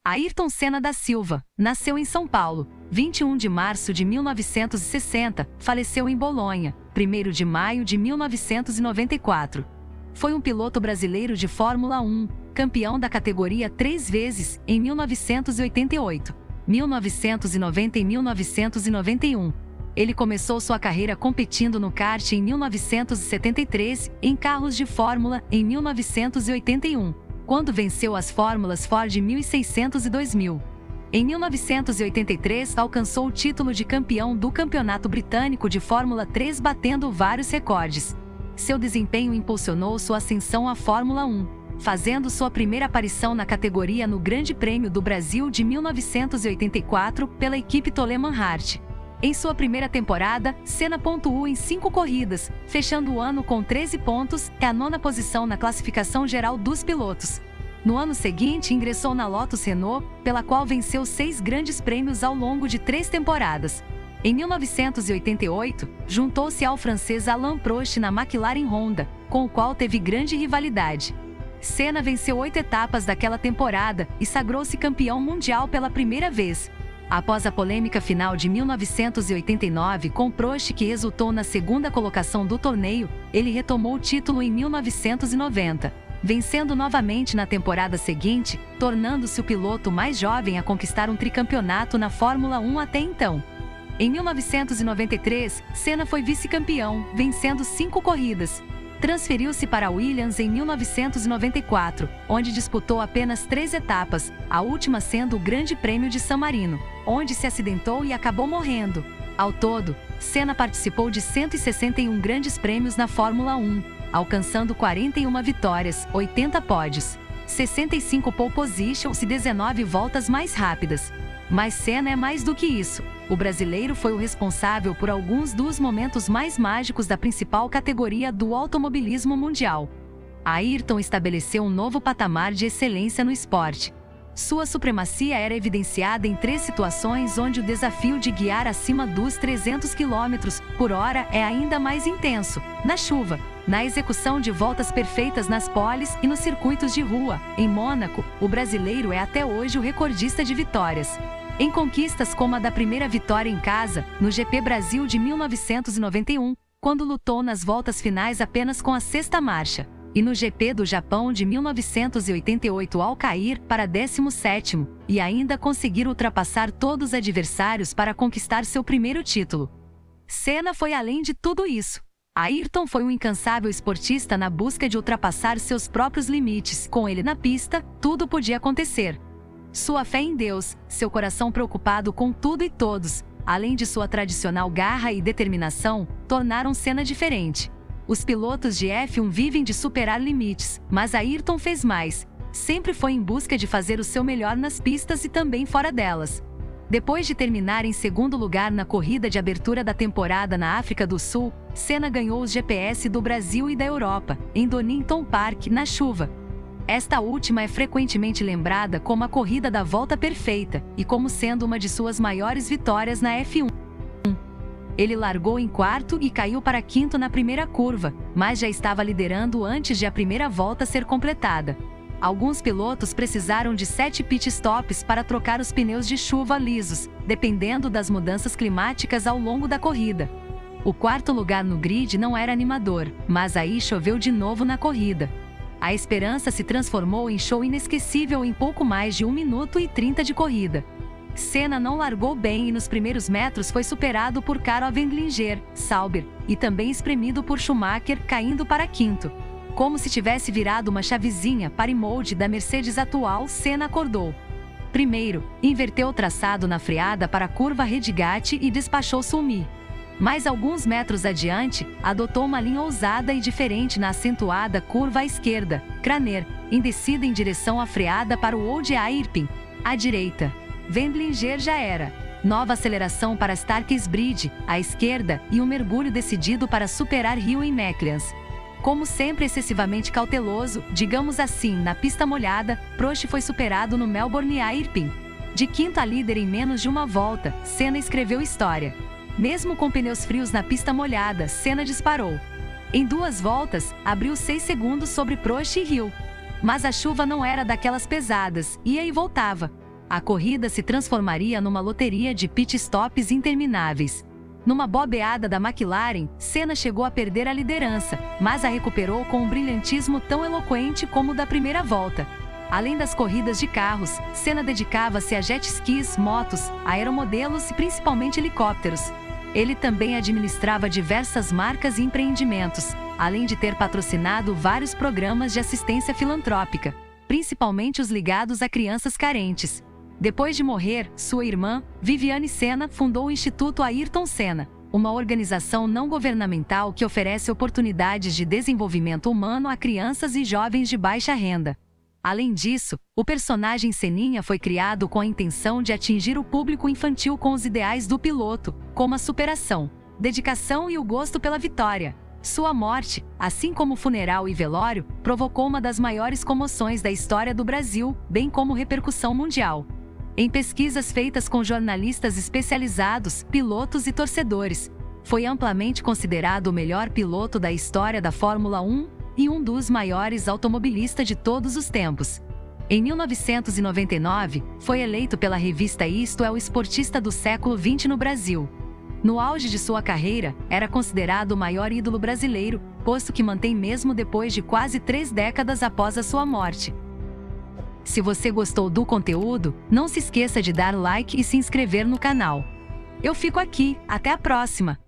Ayrton Senna da Silva nasceu em São Paulo, 21 de março de 1960, faleceu em Bolonha, 1º de maio de 1994. Foi um piloto brasileiro de Fórmula 1, campeão da categoria 3 vezes, em 1988, 1990 e 1991. Ele começou sua carreira competindo no kart em 1973, em carros de Fórmula em 1981, quando venceu as Fórmulas Ford 1600 e 2000. Em 1983, alcançou o título de campeão do Campeonato Britânico de Fórmula 3, batendo vários recordes. Seu desempenho impulsionou sua ascensão à Fórmula 1, fazendo sua primeira aparição na categoria no Grande Prêmio do Brasil de 1984 pela equipe Toleman Hart. Em sua primeira temporada, Senna pontuou em 5 corridas, fechando o ano com 13 pontos, a 9ª posição na classificação geral dos pilotos. No ano seguinte, ingressou na Lotus Renault, pela qual venceu 6 grandes prêmios ao longo de 3 temporadas. Em 1988, juntou-se ao francês Alain Prost na McLaren Honda, com o qual teve grande rivalidade. Senna venceu 8 etapas daquela temporada e sagrou-se campeão mundial pela primeira vez. Após a polêmica final de 1989 com Prost, que resultou na 2ª colocação do torneio, ele retomou o título em 1990, vencendo novamente na temporada seguinte, tornando-se o piloto mais jovem a conquistar um tricampeonato na Fórmula 1 até então. Em 1993, Senna foi vice-campeão, vencendo 5 corridas. Transferiu-se para a Williams em 1994, onde disputou apenas 3 etapas, a última sendo o Grande Prêmio de San Marino, onde se acidentou e acabou morrendo. Ao todo, Senna participou de 161 grandes prêmios na Fórmula 1, alcançando 41 vitórias, 80 pódios, 65 pole positions e 19 voltas mais rápidas. Mas Senna é mais do que isso. O brasileiro foi o responsável por alguns dos momentos mais mágicos da principal categoria do automobilismo mundial. Ayrton estabeleceu um novo patamar de excelência no esporte. Sua supremacia era evidenciada em 3 situações onde o desafio de guiar acima dos 300 km/h é ainda mais intenso: na chuva, na execução de voltas perfeitas nas poles e nos circuitos de rua. Em Mônaco, o brasileiro é até hoje o recordista de vitórias. Em conquistas como a da primeira vitória em casa, no GP Brasil de 1991, quando lutou nas voltas finais apenas com a 6ª marcha, e no GP do Japão de 1988 ao cair para 17º, e ainda conseguir ultrapassar todos os adversários para conquistar seu primeiro título. Senna foi além de tudo isso. Ayrton foi um incansável esportista na busca de ultrapassar seus próprios limites. Com ele na pista, tudo podia acontecer. Sua fé em Deus, seu coração preocupado com tudo e todos, além de sua tradicional garra e determinação, tornaram Senna diferente. Os pilotos de F1 vivem de superar limites, mas Ayrton fez mais. Sempre foi em busca de fazer o seu melhor nas pistas e também fora delas. Depois de terminar em 2º lugar na corrida de abertura da temporada na África do Sul, Senna ganhou os GPS do Brasil e da Europa, em Donington Park, na chuva. Esta última é frequentemente lembrada como a corrida da volta perfeita e como sendo uma de suas maiores vitórias na F1. Ele largou em 4º e caiu para 5º na primeira curva, mas já estava liderando antes de a primeira volta ser completada. Alguns pilotos precisaram de 7 pit stops para trocar os pneus de chuva lisos, dependendo das mudanças climáticas ao longo da corrida. O 4º lugar no grid não era animador, mas aí choveu de novo na corrida. A esperança se transformou em show inesquecível em pouco mais de 1 minuto e 30 de corrida. Senna não largou bem e nos primeiros metros foi superado por Karl Wendlinger, Sauber, e também espremido por Schumacher, caindo para 5º. Como se tivesse virado uma chavezinha para o molde da Mercedes atual, Senna acordou. Primeiro, inverteu o traçado na freada para a curva Redgate e despachou Sulmy. Mais alguns metros adiante, adotou uma linha ousada e diferente na acentuada curva à esquerda, Craner, em descida em direção à freada para o Old Airpin. À direita, Wendlinger já era. Nova aceleração para Starkey's Bridge, à esquerda, e um mergulho decidido para superar Rio em Mecklenburg. Como sempre excessivamente cauteloso, digamos assim, na pista molhada, Prost foi superado no Melbourne Airpin. De 5º a líder em menos de uma volta, Senna escreveu história. Mesmo com pneus frios na pista molhada, Senna disparou. Em 2 voltas, abriu 6 segundos sobre Prost e Hill. Mas a chuva não era daquelas pesadas, ia e voltava. A corrida se transformaria numa loteria de pit stops intermináveis. Numa bobeada da McLaren, Senna chegou a perder a liderança, mas a recuperou com um brilhantismo tão eloquente como o da primeira volta. Além das corridas de carros, Senna dedicava-se a jet skis, motos, aeromodelos e principalmente helicópteros. Ele também administrava diversas marcas e empreendimentos, além de ter patrocinado vários programas de assistência filantrópica, principalmente os ligados a crianças carentes. Depois de morrer, sua irmã, Viviane Senna, fundou o Instituto Ayrton Senna, uma organização não governamental que oferece oportunidades de desenvolvimento humano a crianças e jovens de baixa renda. Além disso, o personagem Seninha foi criado com a intenção de atingir o público infantil com os ideais do piloto, como a superação, dedicação e o gosto pela vitória. Sua morte, assim como o funeral e velório, provocou uma das maiores comoções da história do Brasil, bem como repercussão mundial. Em pesquisas feitas com jornalistas especializados, pilotos e torcedores, foi amplamente considerado o melhor piloto da história da Fórmula 1 e um dos maiores automobilistas de todos os tempos. Em 1999, foi eleito pela revista Isto é o esportista do século XX no Brasil. No auge de sua carreira, era considerado o maior ídolo brasileiro, posto que mantém mesmo depois de quase 3 décadas após a sua morte. Se você gostou do conteúdo, não se esqueça de dar like e se inscrever no canal. Eu fico aqui, até a próxima!